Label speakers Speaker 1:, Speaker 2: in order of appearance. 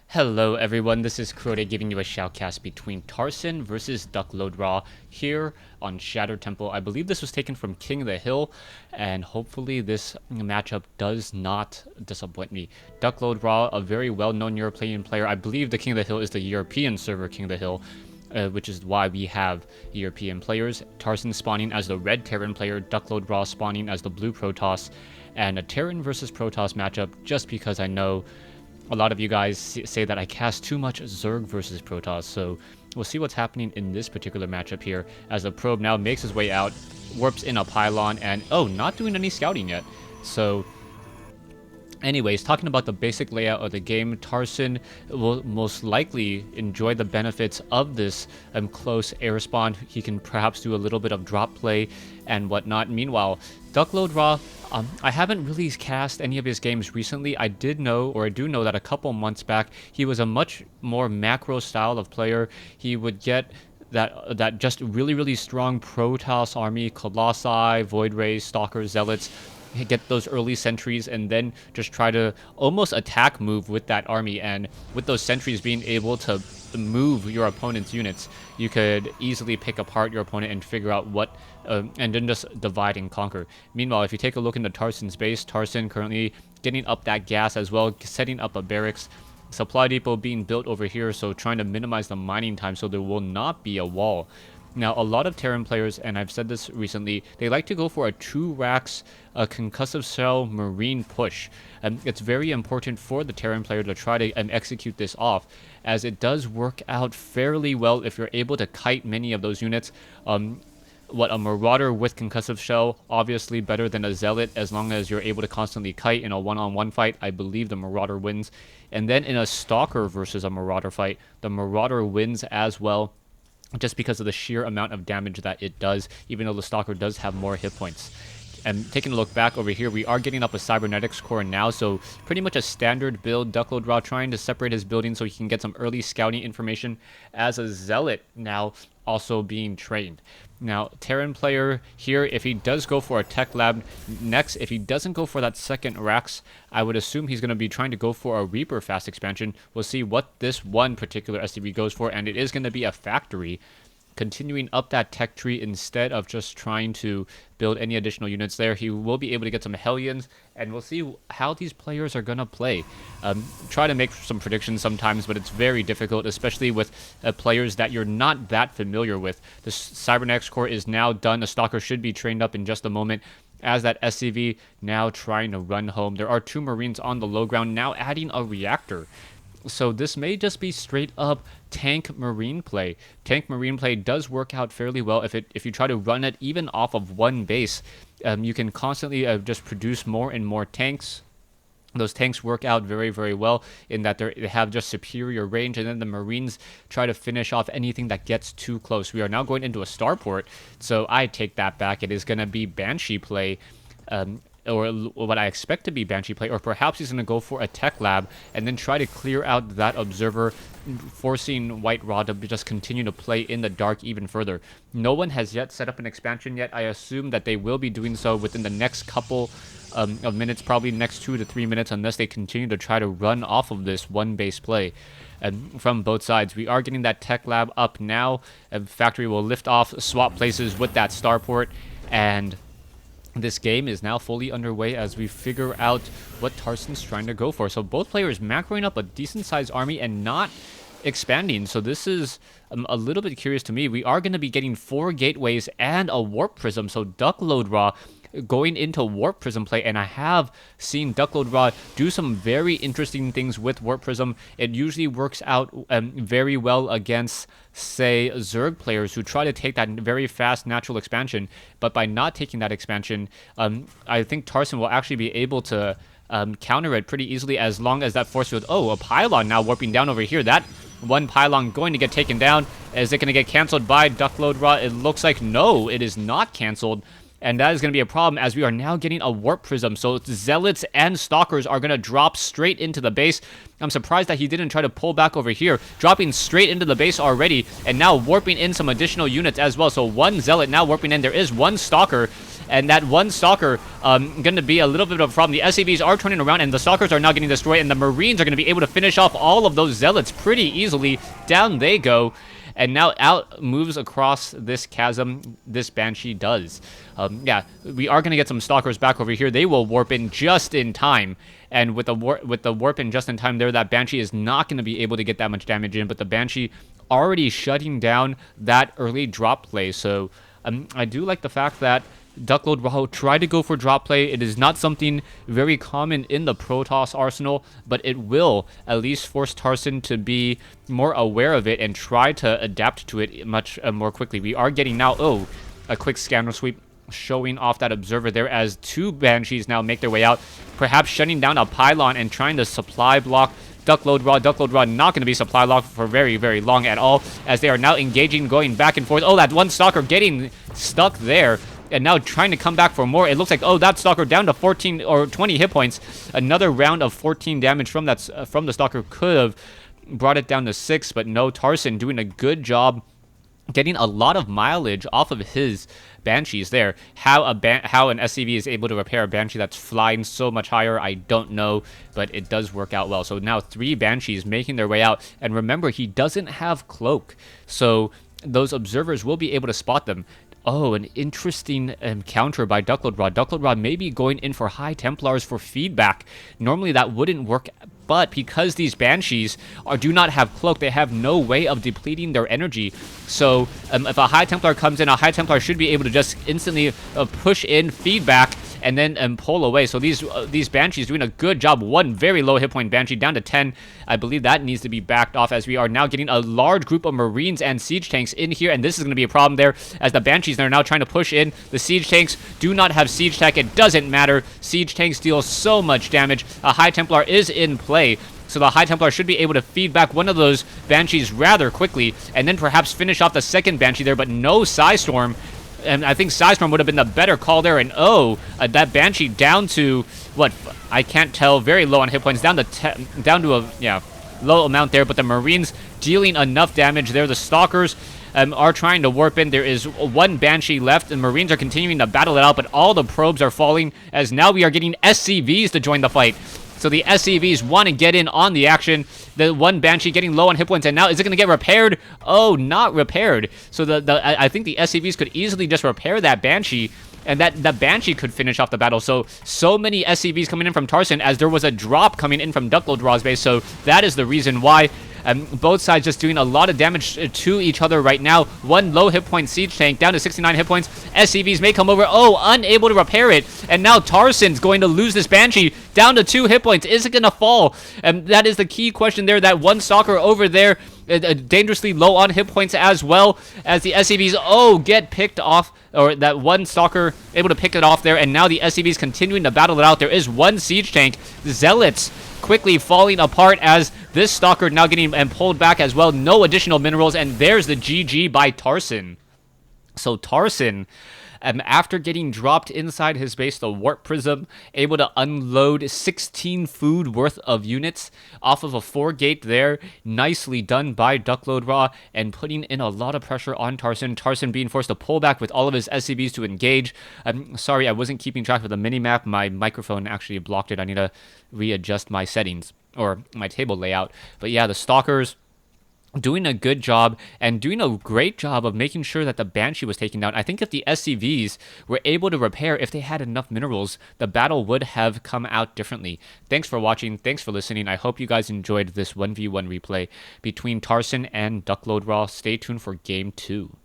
Speaker 1: Hello everyone, this is DuckloadRa giving you a shoutcast between Tarson versus DuckloadRa here on Shadow Temple. I believe this was taken from King of the Hill, and hopefully this matchup does not disappoint me. DuckloadRa, a very well-known European player. I believe the King of the Hill is the European server King of the Hill, which is why we have European players. Tarson spawning as the red Terran player, DuckloadRa spawning as the blue Protoss, and a Terran versus Protoss matchup just because I know a lot of you guys say that I cast too much Zerg versus Protoss, so we'll see what's happening in this particular matchup here as the probe now makes his way out, warps in a pylon, and not doing any scouting yet. So anyways, talking about the basic layout of the game, Tarson will most likely enjoy the benefits of this close air spawn. He can perhaps do a little bit of drop play and whatnot. Meanwhile, DuckloadRa, I haven't really cast any of his games recently. I do know that a couple months back, he was a much more macro style of player. He would get that just really strong Protoss army, Colossi, Void Rays, Stalkers, Zealots, get those early sentries, and then just try to almost attack move with that army. And with those sentries being able to move your opponent's units, you could easily pick apart your opponent and figure out what and then just divide and conquer. Meanwhile, if you take a look into Tarson's base, Tarson currently getting up that gas as well, setting up a barracks, supply depot being built over here, so trying to minimize the mining time so there will not be a wall. Now, a lot of Terran players, and I've said this recently, they like to go for a 2 racks concussive shell marine push. It's very important for the Terran player to try to execute this off, as it does work out fairly well if you're able to kite many of those units. A Marauder with concussive shell, obviously better than a Zealot as long as you're able to constantly kite in a one-on-one fight. I believe the Marauder wins. And then in a Stalker versus a Marauder fight, the Marauder wins as well, just because of the sheer amount of damage that it does, even though the Stalker does have more hit points. And taking a look back over here, we are getting up a Cybernetics core now, so pretty much a standard build. DuckloadRa trying to separate his building so he can get some early scouting information as a Zealot now also being trained. Now, Terran player here, if he does go for a tech lab next, if he doesn't go for that second Rax, I would assume he's going to be trying to go for a Reaper fast expansion. We'll see what this one particular SCV goes for, and it is going to be a factory, continuing up that tech tree instead of just trying to build any additional units there. He will be able to get some Hellions, and we'll see how these players are going to play. Try to make some predictions sometimes, but it's very difficult, especially with players that you're not that familiar with. The Cybernetics core is now done. The Stalker should be trained up in just a moment, as that SCV now trying to run home. There are 2 Marines on the low ground, now adding a reactor. So this may just be straight up tank marine play. Tank marine play does work out fairly well if you try to run it even off of one base. You can constantly just produce more and more tanks. Those tanks work out very well in that they have just superior range, and then the Marines try to finish off anything that gets too close. We are now going into a starport, so I take that back. It is going to be Banshee play. Or what I expect to be Banshee play, or perhaps he's going to go for a tech lab and then try to clear out that observer, forcing White Rod to just continue to play in the dark even further. No one has yet set up an expansion yet. I assume that they will be doing so within the next couple of minutes, probably next 2 to 3 minutes, unless they continue to try to run off of this one base play. And from both sides, we are getting that tech lab up now. Factory will lift off, swap places with that starport, and this game is now fully underway as we figure out what Tarson's trying to go for. So both players macroing up a decent-sized army and not expanding. So this is a little bit curious to me. We are going to be getting 4 gateways and a warp prism. So DuckloadRa going into warp prism play, and I have seen DuckloadRa do some very interesting things with warp prism. It usually works out very well against, say, Zerg players who try to take that very fast natural expansion, but by not taking that expansion, I think Tarson will actually be able to counter it pretty easily, as long as that force field. Oh, a pylon now warping down over here. That one pylon going to get taken down. Is it going to get canceled by DuckloadRa? It looks like no, it is not canceled. And that is going to be a problem, as we are now getting a warp prism. So Zealots and Stalkers are going to drop straight into the base. I'm surprised that he didn't try to pull back over here. Dropping straight into the base already, and now warping in some additional units as well. So 1 Zealot now warping in. There is 1 Stalker, and that one Stalker going to be a little bit of a problem. The SCVs are turning around, and the Stalkers are now getting destroyed, and the Marines are going to be able to finish off all of those Zealots pretty easily. Down they go. And now out moves across this chasm. This Banshee does. Yeah, we are going to get some Stalkers back over here. They will warp in just in time. And with the warp in just in time there, that Banshee is not going to be able to get that much damage in. But the Banshee already shutting down that early drop play. So I do like the fact that DuckloadRa tried to go for drop play. It is not something very common in the Protoss arsenal, but it will at least force Tarson to be more aware of it and try to adapt to it much more quickly. We are getting now, a quick scanner sweep showing off that observer there as 2 Banshees now make their way out, perhaps shutting down a pylon and trying to supply block DuckloadRa not going to be supply locked for very, very long at all, as they are now engaging, going back and forth. Oh, that one Stalker getting stuck there, and now trying to come back for more. It looks like, that Stalker down to 14 or 20 hit points. Another round of 14 damage from the Stalker could have brought it down to 6, but no, Tarson doing a good job getting a lot of mileage off of his Banshees there. How an SCV is able to repair a Banshee that's flying so much higher, I don't know, but it does work out well. So now 3 Banshees making their way out, and remember, he doesn't have Cloak, so those observers will be able to spot them. Oh, an interesting counter by DuckloadRa. DuckloadRa may be going in for High Templars for feedback. Normally that wouldn't work, but because these Banshees do not have Cloak, they have no way of depleting their energy. So if a High Templar comes in, a High Templar should be able to just instantly push in feedback and then pull away. So these Banshees doing a good job. One very low hit point Banshee down to 10. I believe that needs to be backed off, as we are now getting a large group of Marines and Siege Tanks in here, and this is going to be a problem there, as the Banshees are now trying to push in. The Siege Tanks do not have Siege Tech. It doesn't matter. Siege Tanks deal so much damage. A High Templar is in play, so the High Templar should be able to feed back one of those Banshees rather quickly, and then perhaps finish off the second Banshee there, but no Psystorm. And I think Psystorm would have been the better call there. And that Banshee down to, what, I can't tell, very low on hit points, down to a low amount there. But the Marines dealing enough damage there. The Stalkers are trying to warp in. There is 1 Banshee left, and Marines are continuing to battle it out, but all the probes are falling, as now we are getting SCVs to join the fight. So the SCVs want to get in on the action. The 1 Banshee getting low on hit points, and now is it going to get repaired? Oh, not repaired. So I think the SCVs could easily just repair that Banshee, and that Banshee could finish off the battle. So many SCVs coming in from Tarson, as there was a drop coming in from DuckloadRa's base, so that is the reason why. Both sides just doing a lot of damage to each other right now. 1 low hit point Siege Tank down to 69 hit points. SCVs may come over. Oh, unable to repair it. And now Tarson's going to lose this Banshee down to 2 hit points. Is it going to fall? That is the key question there. That 1 Stalker over there, dangerously low on hit points, as well as the SCVs, get picked off. Or that 1 Stalker able to pick it off there. And now the SCVs continuing to battle it out. There is 1 Siege Tank. Zealots quickly falling apart, as this Stalker now getting pulled back as well. No additional minerals, and there's the GG by Tarson. So Tarson, after getting dropped inside his base, the Warp Prism, able to unload 16 food worth of units off of a 4-gate there. Nicely done by DuckloadRa, and putting in a lot of pressure on Tarson. Tarson being forced to pull back with all of his SCVs to engage. I'm sorry, I wasn't keeping track of the minimap. My microphone actually blocked it. I need to readjust my settings, or my table layout. But yeah, the Stalkers doing a good job, and doing a great job of making sure that the Banshee was taken down. I think if the SCVs were able to repair, if they had enough minerals, the battle would have come out differently. Thanks for watching. Thanks for listening. I hope you guys enjoyed this 1v1 replay between Tarson and DuckloadRa. Stay tuned for Game 2.